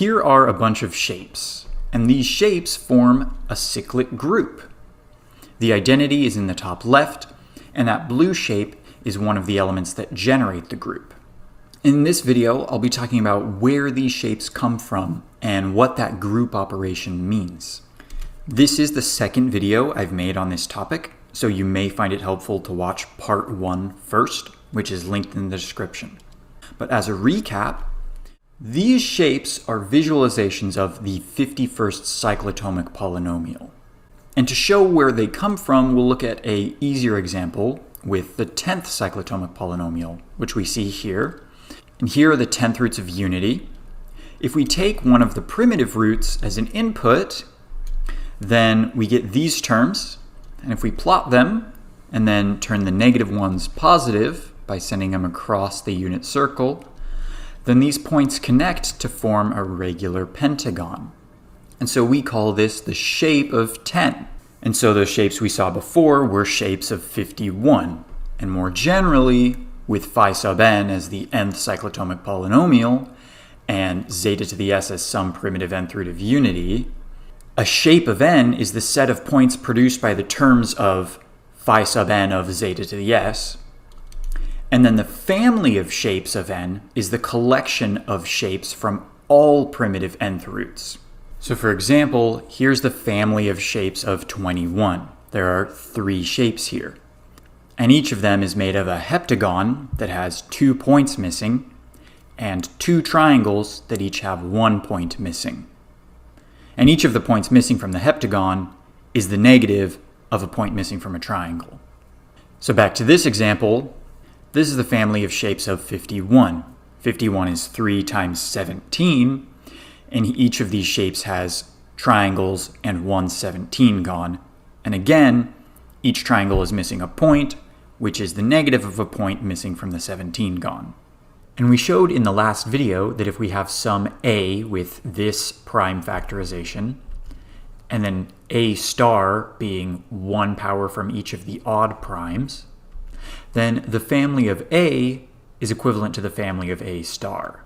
Here are a bunch of shapes, and these shapes form a cyclic group. The identity is in the top left, and that blue shape is one of the elements that generate the group. In this video, I'll be talking about where these shapes come from and what that group operation means. This is the second video I've made on this topic, so you may find it helpful to watch part 1 first, which is linked in the description. But as a recap, these shapes are visualizations of the 51st cyclotomic polynomial. And to show where they come from, we'll look at an easier example with the 10th cyclotomic polynomial, which we see here. And here are the 10th roots of unity. If we take one of the primitive roots as an input, then we get these terms. And if we plot them and then turn the negative ones positive by sending them across the unit circle, then these points connect to form a regular pentagon. And so we call this the shape of 10. And so those shapes we saw before were shapes of 51. And more generally, with phi sub n as the nth cyclotomic polynomial and zeta to the s as some primitive nth root of unity, a shape of n is the set of points produced by the terms of phi sub n of zeta to the s. And then the family of shapes of n is the collection of shapes from all primitive nth roots. So for example, here's the family of shapes of 21. There are 3 shapes here. And each of them is made of a heptagon that has 2 points missing and 2 triangles that each have 1 point missing. And each of the points missing from the heptagon is the negative of a point missing from a triangle. So back to this example, this is the family of shapes of 51. 51 is 3 times 17, and each of these shapes has triangles and 1 17gon. And again, each triangle is missing a point, which is the negative of a point missing from the 17gon. And we showed in the last video that if we have some a with this prime factorization, and then a star being 1 power from each of the odd primes, then the family of A is equivalent to the family of A star.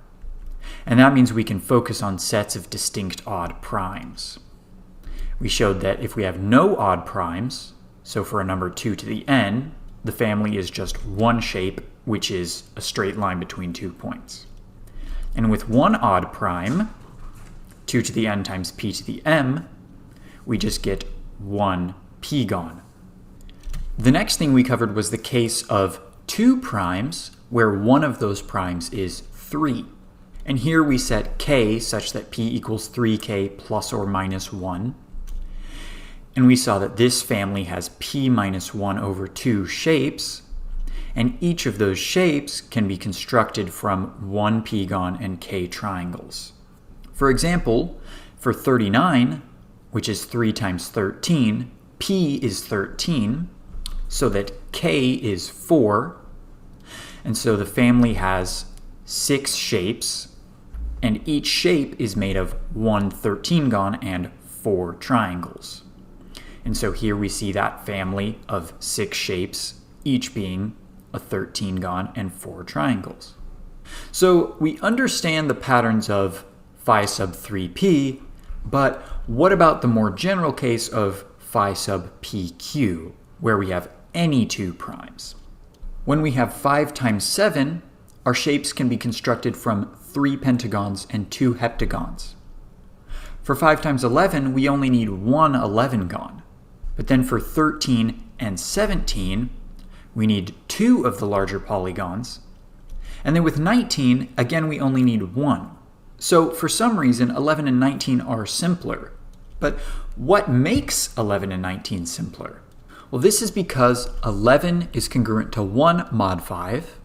And that means we can focus on sets of distinct odd primes. We showed that if we have no odd primes, so for a number 2 to the n, the family is just one shape, which is a straight line between 2 points. And with one odd prime, 2 to the n times p to the m, we just get 1 pgon. The next thing we covered was the case of 2 primes, where one of those primes is 3. And here we set k such that p equals 3k plus or minus 1. And we saw that this family has p minus 1 over 2 shapes, and each of those shapes can be constructed from 1 pgon and k triangles. For example, for 39, which is 3 times 13, p is 13, so that k is 4. And so the family has 6 shapes, and each shape is made of 1 13gon and 4 triangles. And so here we see that family of 6 shapes, each being a 13gon and 4 triangles. So we understand the patterns of phi sub 3p, but what about the more general case of phi sub pq, where we have any 2 primes? When we have 5 times 7, our shapes can be constructed from 3 pentagons and 2 heptagons. For 5 times 11, we only need 1 11gon. But then for 13 and 17, we need 2 of the larger polygons. And then with 19, again, we only need 1. So for some reason, 11 and 19 are simpler. But what makes 11 and 19 simpler? Well, this is because 11 is congruent to 1 mod 5,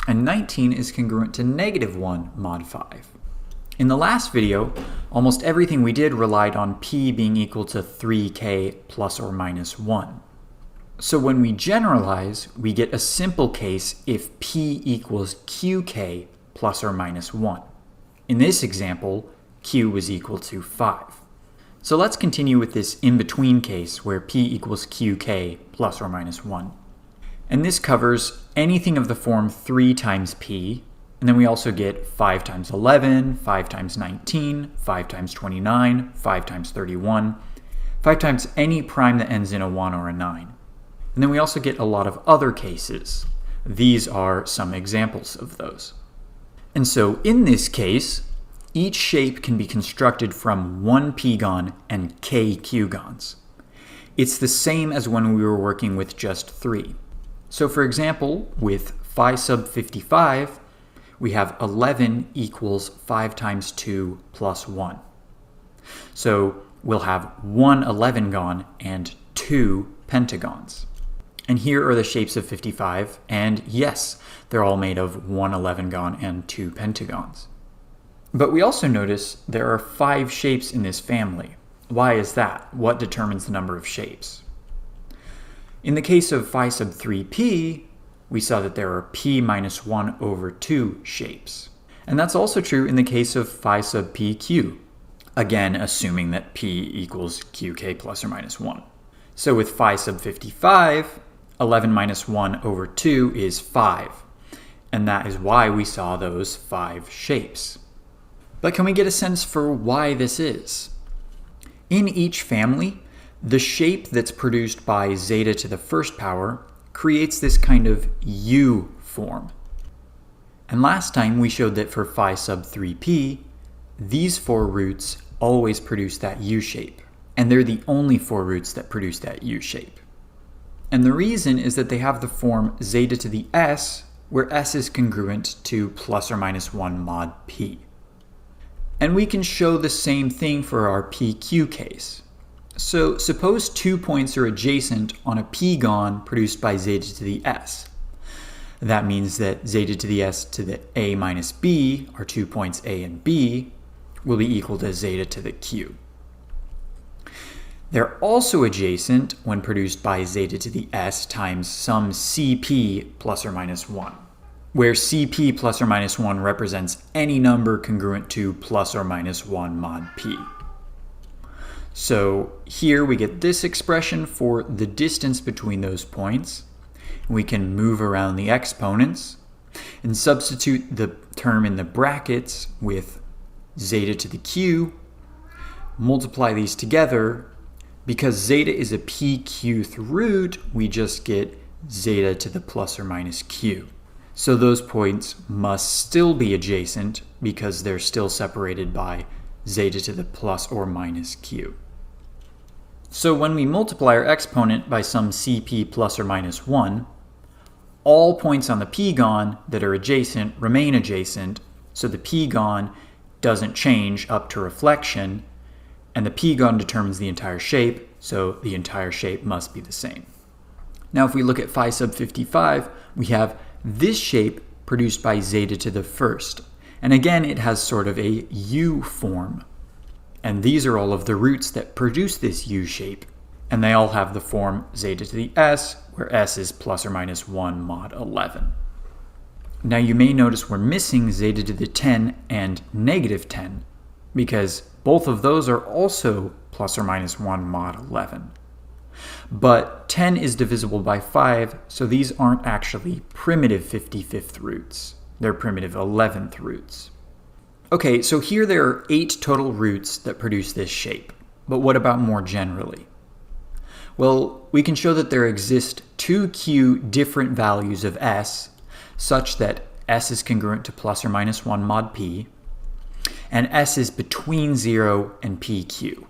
and 19 is congruent to negative 1 mod 5. In the last video, almost everything we did relied on p being equal to 3k plus or minus 1. So when we generalize, we get a simple case if p equals qk plus or minus 1. In this example, q was equal to 5. So let's continue with this in-between case where p equals qk plus or minus 1. And this covers anything of the form 3 times p, And then we also get 5 times 11, 5 times 19, 5 times 29, 5 times 31, 5 times any prime that ends in a 1 or a 9. And then we also get a lot of other cases. These are some examples of those. And so in this case, each shape can be constructed from 1 p-gon and k q-gons. It's the same as when we were working with just 3. So for example, with phi sub 55, we have 11 equals 5 times 2 plus 1. So we'll have 1 11-gon and 2 pentagons. And here are the shapes of 55, and yes, they're all made of 1 11-gon and 2 pentagons. But we also notice there are 5 shapes in this family. Why is that? What determines the number of shapes? In the case of phi sub 3p, we saw that there are p minus 1 over 2 shapes. And that's also true in the case of phi sub pq, again assuming that p equals qk plus or minus 1. So with phi sub 55, 11 minus 1 over 2 is 5. And that is why we saw those 5 shapes. But can we get a sense for why this is? In each family, the shape that's produced by zeta to the first power creates this kind of U form. And last time we showed that for phi sub 3p, these 4 roots always produce that U shape. And they're the only 4 roots that produce that U shape. And the reason is that they have the form zeta to the s, where s is congruent to plus or minus 1 mod p. And we can show the same thing for our PQ case. So suppose 2 points are adjacent on a p-gon produced by zeta to the s. That means that zeta to the s to the a minus b, our 2 points a and b, will be equal to zeta to the q. They're also adjacent when produced by zeta to the s times some cp plus or minus 1, where cp plus or minus 1 represents any number congruent to plus or minus 1 mod p. So here we get this expression for the distance between those points. We can move around the exponents and substitute the term in the brackets with zeta to the q, multiply these together. Because zeta is a pqth root, we just get zeta to the plus or minus q. So those points must still be adjacent because they're still separated by zeta to the plus or minus q. So when we multiply our exponent by some cp plus or minus 1, all points on the p-gon that are adjacent remain adjacent, so the p-gon doesn't change up to reflection, and the p-gon determines the entire shape, so the entire shape must be the same. Now if we look at phi sub 55, we have this shape produced by zeta to the first. And again, it has sort of a U form. And these are all of the roots that produce this U shape. And they all have the form zeta to the s, where s is plus or minus 1 mod 11. Now you may notice we're missing zeta to the 10 and negative 10, because both of those are also plus or minus 1 mod 11. But 10 is divisible by 5, so these aren't actually primitive 55th roots. They're primitive 11th roots. Okay, so here there are 8 total roots that produce this shape. But what about more generally? Well, we can show that there exist 2q different values of s, such that s is congruent to plus or minus 1 mod p, and s is between 0 and pq.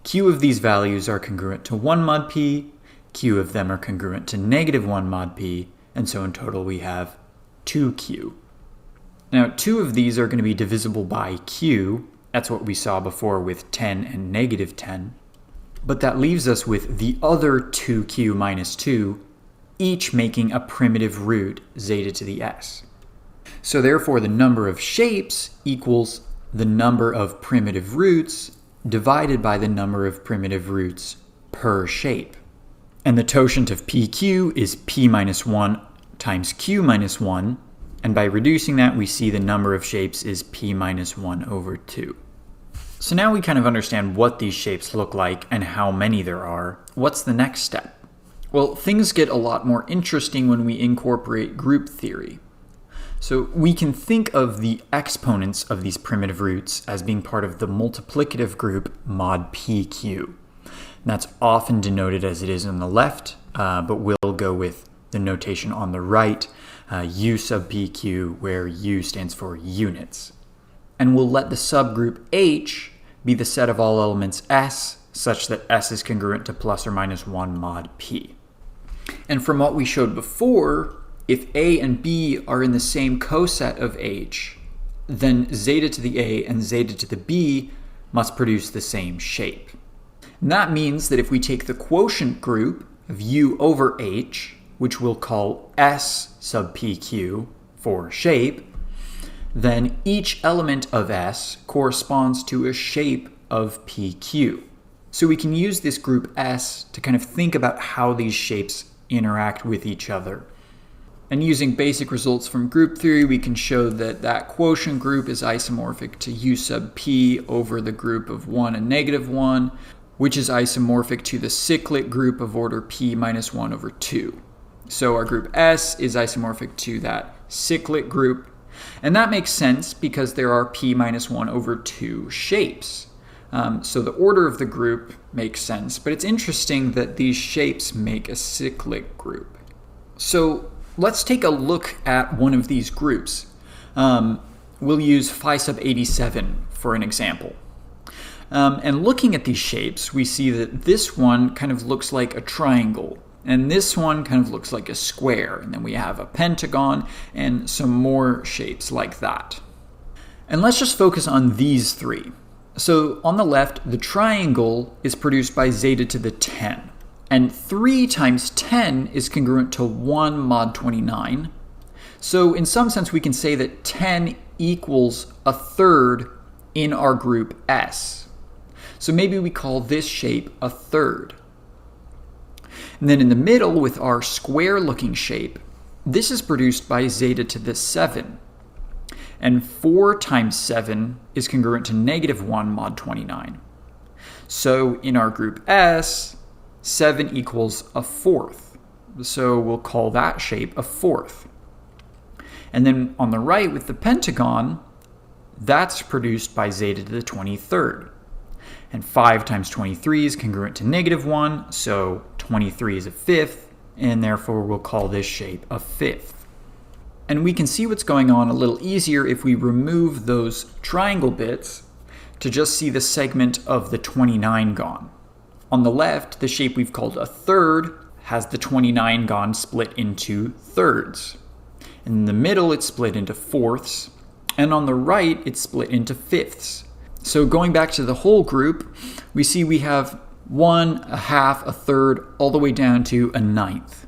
Q of these values are congruent to 1 mod p, q of them are congruent to negative 1 mod p, and so in total we have 2q. Now 2 of these are going to be divisible by q, that's what we saw before with 10 and negative 10, but that leaves us with the other 2q minus 2, each making a primitive root zeta to the s. So therefore the number of shapes equals the number of primitive roots divided by the number of primitive roots per shape. And the totient of pq is p minus 1 times q minus 1, and by reducing that we see the number of shapes is p minus 1 over 2. So now we kind of understand what these shapes look like and how many there are. What's the next step? Well, things get a lot more interesting when we incorporate group theory. So we can think of the exponents of these primitive roots as being part of the multiplicative group mod PQ. And that's often denoted as it is on the left, but we'll go with the notation on the right, U sub PQ, where U stands for units. And we'll let the subgroup H be the set of all elements S, such that S is congruent to plus or minus 1 mod P. And from what we showed before, if A and B are in the same coset of H, then zeta to the A and zeta to the B must produce the same shape. And that means that if we take the quotient group of U over H, which we'll call S sub PQ for shape, then each element of S corresponds to a shape of PQ. So we can use this group S to kind of think about how these shapes interact with each other. And using basic results from group theory, we can show that that quotient group is isomorphic to U sub P over the group of 1 and negative 1, which is isomorphic to the cyclic group of order P minus 1 over 2. So our group S is isomorphic to that cyclic group. And that makes sense because there are P minus 1 over 2 shapes. So the order of the group makes sense, but it's interesting that these shapes make a cyclic group. So let's take a look at one of these groups. We'll use phi sub 87 for an example. And looking at these shapes, we see that this one kind of looks like a triangle, and this one kind of looks like a square, and then we have a pentagon and some more shapes like that. And let's just focus on these three. So on the left, the triangle is produced by zeta to the 10. And 3 times 10 is congruent to 1 mod 29. So in some sense, we can say that 10 equals a third in our group S. So maybe we call this shape a third. And then in the middle, with our square-looking shape, this is produced by zeta to the 7. And 4 times 7 is congruent to negative 1 mod 29. So in our group S, 7 equals a fourth. So we'll call that shape a fourth. And then on the right with the pentagon, that's produced by zeta to the 23rd. And 5 times 23 is congruent to negative 1, so 23 is a fifth, and therefore we'll call this shape a fifth. And we can see what's going on a little easier if we remove those triangle bits to just see the segment of the 29 gone. On the left, the shape we've called a third has the 29 gone split into thirds. In the middle, it's split into fourths, and on the right, it's split into fifths. So going back to the whole group, we see we have 1, a half, a third, all the way down to a ninth.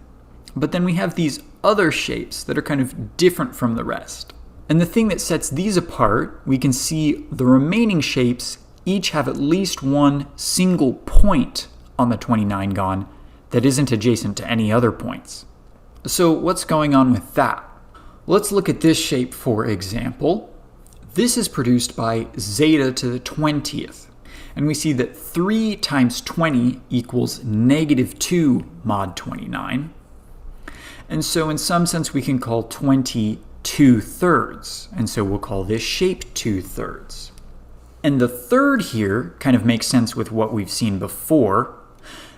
But then we have these other shapes that are kind of different from the rest. And the thing that sets these apart, we can see the remaining shapes each have at least one single point on the 29 gone that isn't adjacent to any other points. So what's going on with that? Let's look at this shape for example. This is produced by zeta to the 20th. And we see that 3 times 20 equals negative 2 mod 29. And so in some sense we can call 20 2/3. And so we'll call this shape 2/3. And the third here kind of makes sense with what we've seen before.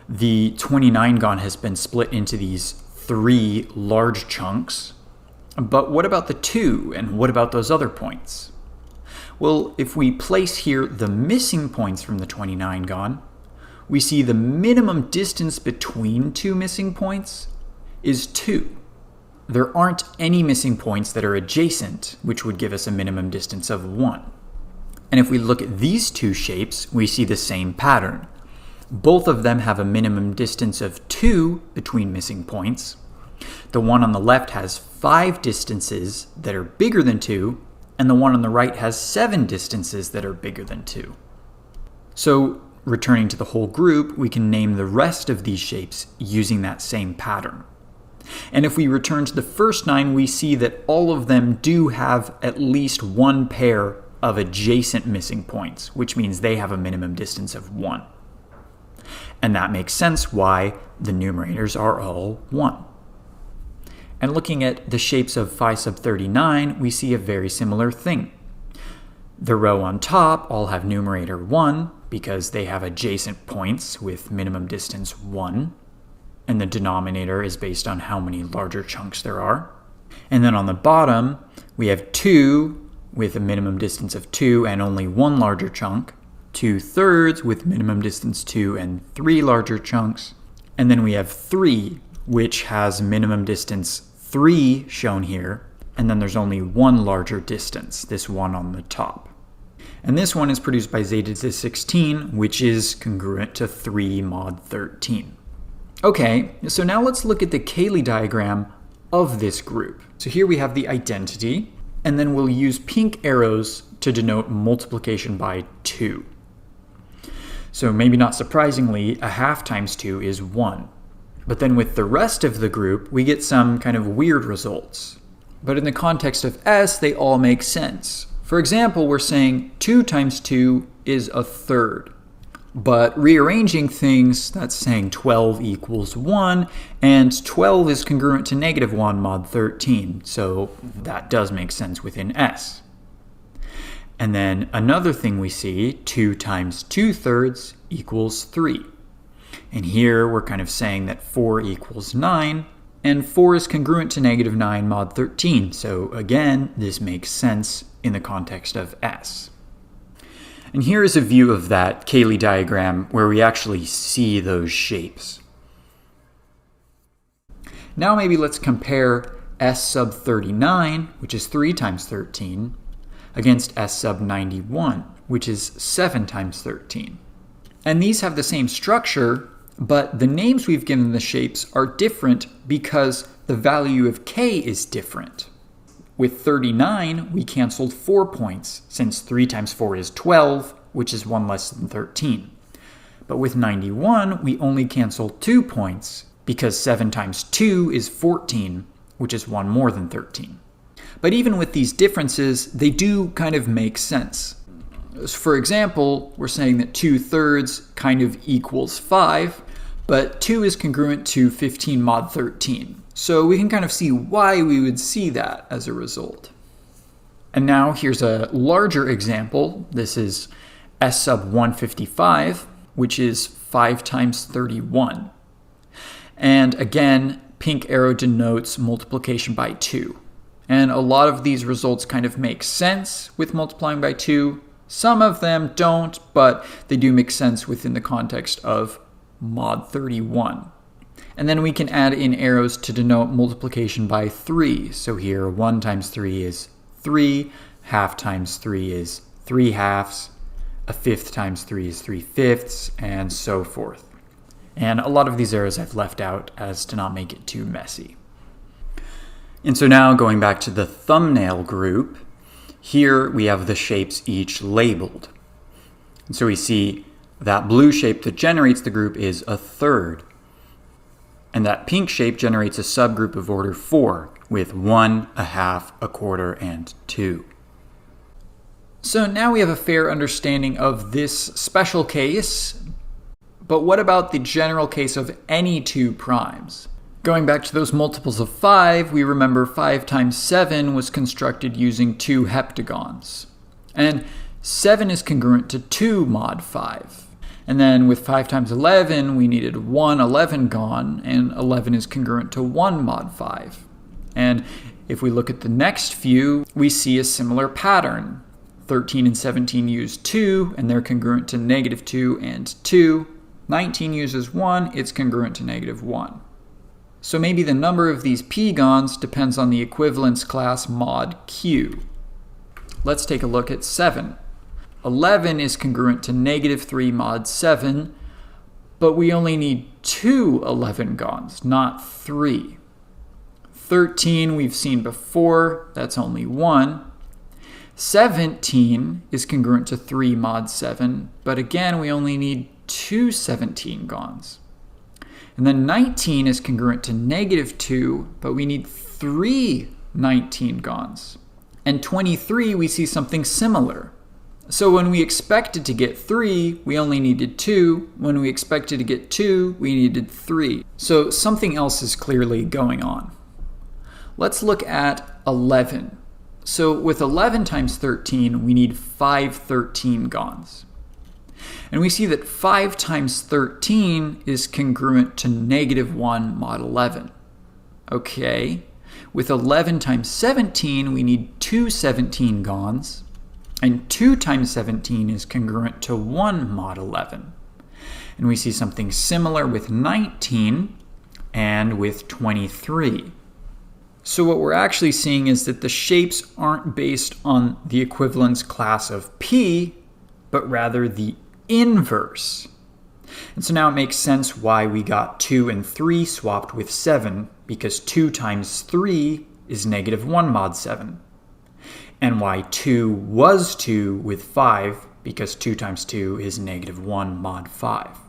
The 29 gone has been split into these 3 large chunks. But what about the 2? And what about those other points? Well, if we place here the missing points from the 29 gone, we see the minimum distance between 2 missing points is 2. There aren't any missing points that are adjacent, which would give us a minimum distance of 1. And if we look at these 2 shapes, we see the same pattern. Both of them have a minimum distance of 2 between missing points. The one on the left has 5 distances that are bigger than 2, and the one on the right has 7 distances that are bigger than 2. So, returning to the whole group, we can name the rest of these shapes using that same pattern. And if we return to the first 9, we see that all of them do have at least one pair of adjacent missing points, which means they have a minimum distance of 1. And that makes sense why the numerators are all 1. And looking at the shapes of phi sub 39, we see a very similar thing. The row on top all have numerator 1 because they have adjacent points with minimum distance 1. And the denominator is based on how many larger chunks there are. And then on the bottom, we have 2 with a minimum distance of 2 and only 1 larger chunk, 2/3 with minimum distance 2 and 3 larger chunks, and then we have 3, which has minimum distance 3 shown here, and then there's only 1 larger distance, this one on the top. And this one is produced by zeta to 16, which is congruent to 3 mod 13. Okay, so now let's look at the Cayley diagram of this group. So here we have the identity, and then we'll use pink arrows to denote multiplication by 2. So maybe not surprisingly, a half times 2 is 1. But then with the rest of the group, we get some kind of weird results. But in the context of S, they all make sense. For example, we're saying 2 times 2 is a third. But rearranging things, that's saying 12 equals 1, and 12 is congruent to negative 1 mod 13, so that does make sense within S. And then another thing we see, 2 times 2/3 equals 3. And here we're kind of saying that 4 equals 9, and 4 is congruent to negative 9 mod 13, so again, this makes sense in the context of S. And here is a view of that Cayley diagram where we actually see those shapes. Now maybe let's compare S sub 39, which is 3 times 13, against S sub 91, which is 7 times 13. And these have the same structure, but the names we've given the shapes are different because the value of k is different. With 39, we canceled 4 points, since 3 times 4 is 12, which is 1 less than 13. But with 91, we only canceled 2 points, because 7 times 2 is 14, which is 1 more than 13. But even with these differences, they do kind of make sense. For example, we're saying that 2/3 kind of equals 5, but 2 is congruent to 15 mod 13. So we can kind of see why we would see that as a result. And now here's a larger example. This is S sub 155, which is 5 times 31. And again, pink arrow denotes multiplication by 2. And a lot of these results kind of make sense with multiplying by 2. Some of them don't, but they do make sense within the context of mod 31. And then we can add in arrows to denote multiplication by 3. So here 1 times 3 is 3, half times 3 is 3 halves, a fifth times 3 is 3/5, and so forth. And a lot of these arrows I've left out as to not make it too messy. And so now going back to the thumbnail group, here we have the shapes each labeled. And so we see that blue shape that generates the group is a third. And that pink shape generates a subgroup of order 4 with 1, a half, a quarter, and 2. So now we have a fair understanding of this special case, but what about the general case of any 2 primes? Going back to those multiples of 5, we remember 5 times 7 was constructed using 2 heptagons. And 7 is congruent to 2 mod 5. And then with 5 times 11, we needed 1 11gon, and 11 is congruent to 1 mod 5. And if we look at the next few, we see a similar pattern. 13 and 17 use 2, and they're congruent to negative 2 and 2. 19 uses 1, it's congruent to negative 1. So maybe the number of these p-gons depends on the equivalence class mod q. Let's take a look at 7. 11 is congruent to negative 3 mod 7, but we only need 2 11gons, not 3. 13 we've seen before, that's only 1. 17 is congruent to 3 mod 7, but again we only need 2 17gons. And then 19 is congruent to negative 2, but we need 3 19gons. And 23 we see something similar. So when we expected to get 3, we only needed 2. When we expected to get 2, we needed 3. So something else is clearly going on. Let's look at 11. So with 11 times 13, we need 5 13-gons. And we see that 5 times 13 is congruent to -1 mod 11. Okay, with 11 times 17, we need 2 17-gons. And 2 times 17 is congruent to 1 mod 11. And we see something similar with 19 and with 23. So what we're actually seeing is that the shapes aren't based on the equivalence class of P, but rather the inverse. And so now it makes sense why we got 2 and 3 swapped with 7, because 2 times 3 is -1 mod 7. And why 2 was 2 with 5, because 2 times 2 is -1 mod 5.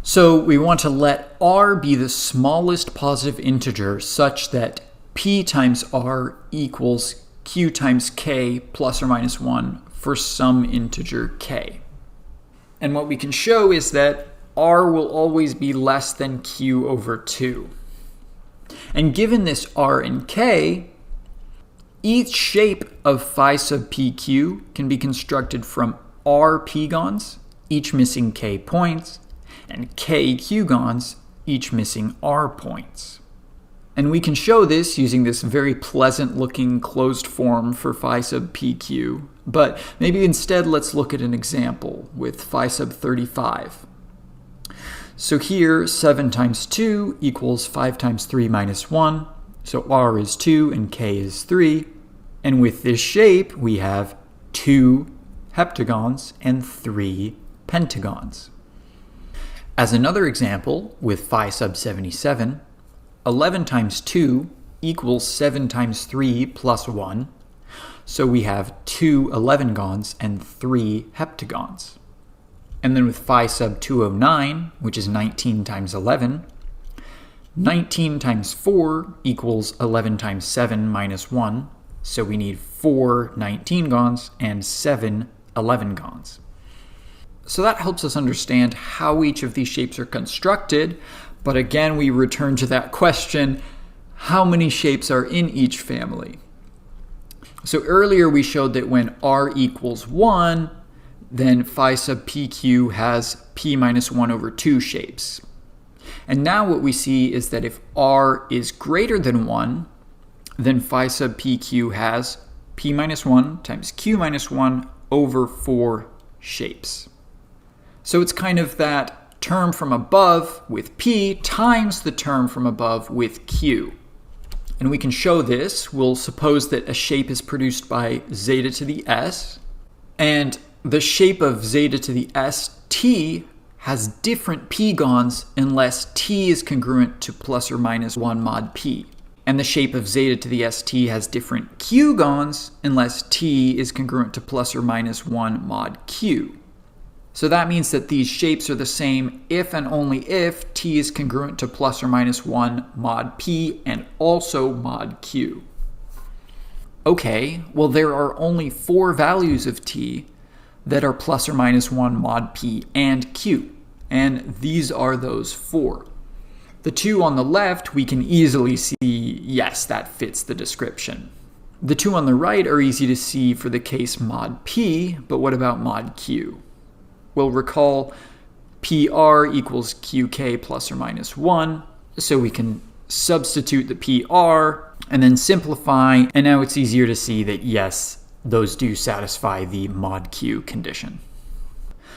So we want to let r be the smallest positive integer such that p times r equals q times k plus or minus 1 for some integer k. And what we can show is that r will always be less than q over 2. And given this r and k, each shape of phi sub pq can be constructed from r p-gons, each missing k points, and k q-gons, each missing r points. And we can show this using this very pleasant looking closed form for phi sub pq, but maybe instead let's look at an example with phi sub 35. So here 7 times 2 equals 5 times 3 minus 1, so r is 2 and k is 3. And with this shape, we have 2 heptagons and 3 pentagons. As another example, with phi sub 77, 11 times 2 equals 7 times 3 plus 1. So we have 2 11-gons and 3 heptagons. And then with phi sub 209, which is 19 times 11, 19 times 4 equals 11 times 7 minus 1. So we need 4 19-gons and 7 11-gons. So that helps us understand how each of these shapes are constructed, but again we return to that question, how many shapes are in each family? So earlier we showed that when r equals 1, then phi sub pq has p minus 1 over 2 shapes. And now what we see is that if r is greater than 1, then phi sub pq has p minus 1 times q minus 1 over 4 shapes. So it's kind of that term from above with p times the term from above with q. And we can show this. We'll suppose that a shape is produced by zeta to the s, and the shape of zeta to the s t has different p-gons unless t is congruent to plus or minus 1 mod p. And the shape of zeta to the st has different q-gons unless t is congruent to plus or minus 1 mod q. So that means that these shapes are the same if and only if t is congruent to plus or minus 1 mod p and also mod q. Okay, well there are only 4 values of t that are plus or minus 1 mod p and q, and these are those 4. The 2 on the left, we can easily see, yes, that fits the description. The 2 on the right are easy to see for the case mod p, but what about mod q? We'll recall PR equals QK plus or minus 1, so we can substitute the PR and then simplify, and now it's easier to see that yes, those do satisfy the mod Q condition.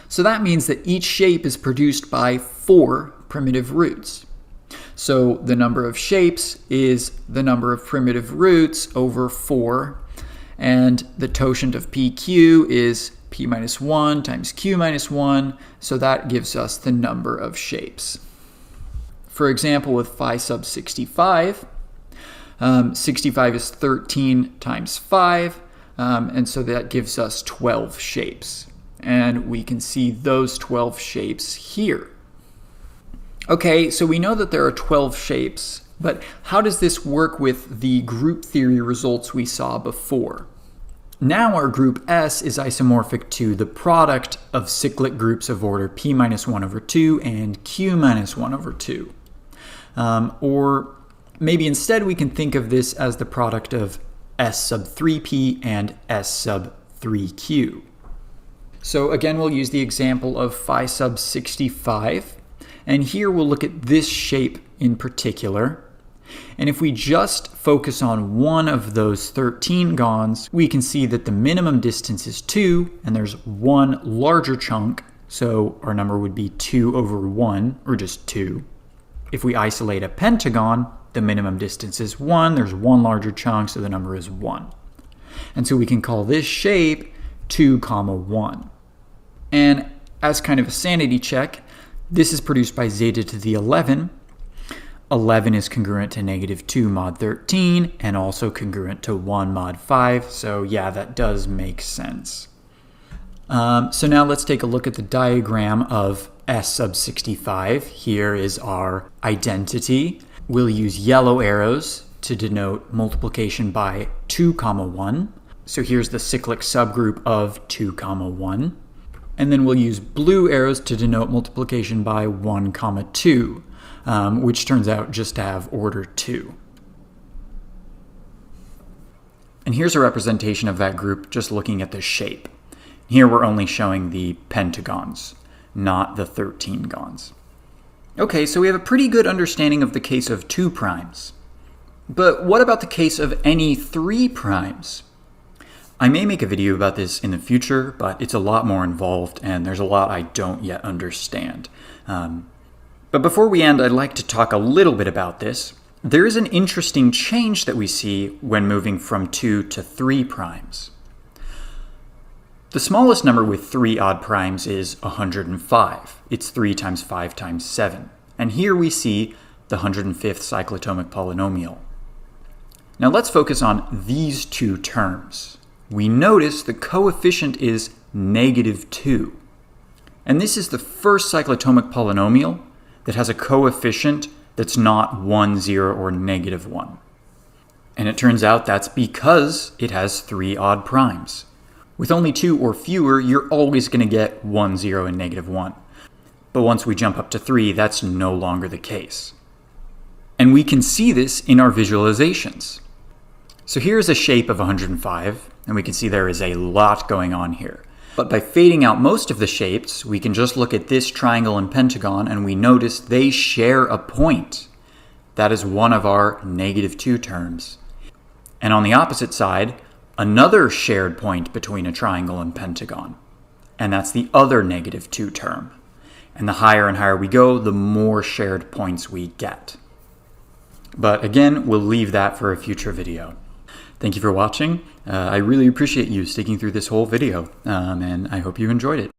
So that means that each shape is produced by 4 primitive roots. So the number of shapes is the number of primitive roots over 4, and the totient of PQ is P minus 1 times Q minus 1, so that gives us the number of shapes. For example, with phi sub 65, 65 is 13 times 5, and so that gives us 12 shapes. And we can see those 12 shapes here. Okay, so we know that there are 12 shapes, but how does this work with the group theory results we saw before? Now our group S is isomorphic to the product of cyclic groups of order p minus 1 over 2 and q minus 1 over 2. Or Maybe instead we can think of this as the product of S sub 3p and S sub 3q. So again, we'll use the example of phi sub 65. And here we'll look at this shape in particular. And if we just focus on one of those 13 gons, we can see that the minimum distance is 2, and there's one larger chunk, so our number would be 2 over 1, or just 2. If we isolate a pentagon, the minimum distance is 1, there's one larger chunk, so the number is 1. And so we can call this shape 2, 1. And as kind of a sanity check, this is produced by zeta to the 11. 11 is congruent to negative 2 mod 13 and also congruent to 1 mod 5. So yeah, that does make sense. So now let's take a look at the diagram of S sub 65. Here is our identity. We'll use yellow arrows to denote multiplication by 2, 1. So here's the cyclic subgroup of 2, 1. And then we'll use blue arrows to denote multiplication by 1, 2. Which turns out just to have order 2. And here's a representation of that group just looking at the shape. Here we're only showing the pentagons, not the 13 gons. Okay, so we have a pretty good understanding of the case of 2 primes. But what about the case of any 3 primes? I may make a video about this in the future, but it's a lot more involved and there's a lot I don't yet understand. But before we end, I'd like to talk a little bit about this. There is an interesting change that we see when moving from 2 to 3 primes. The smallest number with 3 odd primes is 105. It's 3 times 5 times 7. And here we see the 105th cyclotomic polynomial. Now let's focus on these 2 terms. We notice the coefficient is negative 2. And this is the first cyclotomic polynomial that has a coefficient that's not 1, 0, or negative 1. And it turns out that's because it has 3 odd primes. With only 2 or fewer, you're always going to get 1, 0, and negative 1. But once we jump up to 3, that's no longer the case. And we can see this in our visualizations. So here's a shape of 105, and we can see there is a lot going on here. But by fading out most of the shapes, we can just look at this triangle and pentagon and we notice they share a point. That is one of our negative 2 terms. And on the opposite side, another shared point between a triangle and pentagon. And that's the other negative 2 term. And the higher and higher we go, the more shared points we get. But again, we'll leave that for a future video. Thank you for watching. I really appreciate you sticking through this whole video, and I hope you enjoyed it.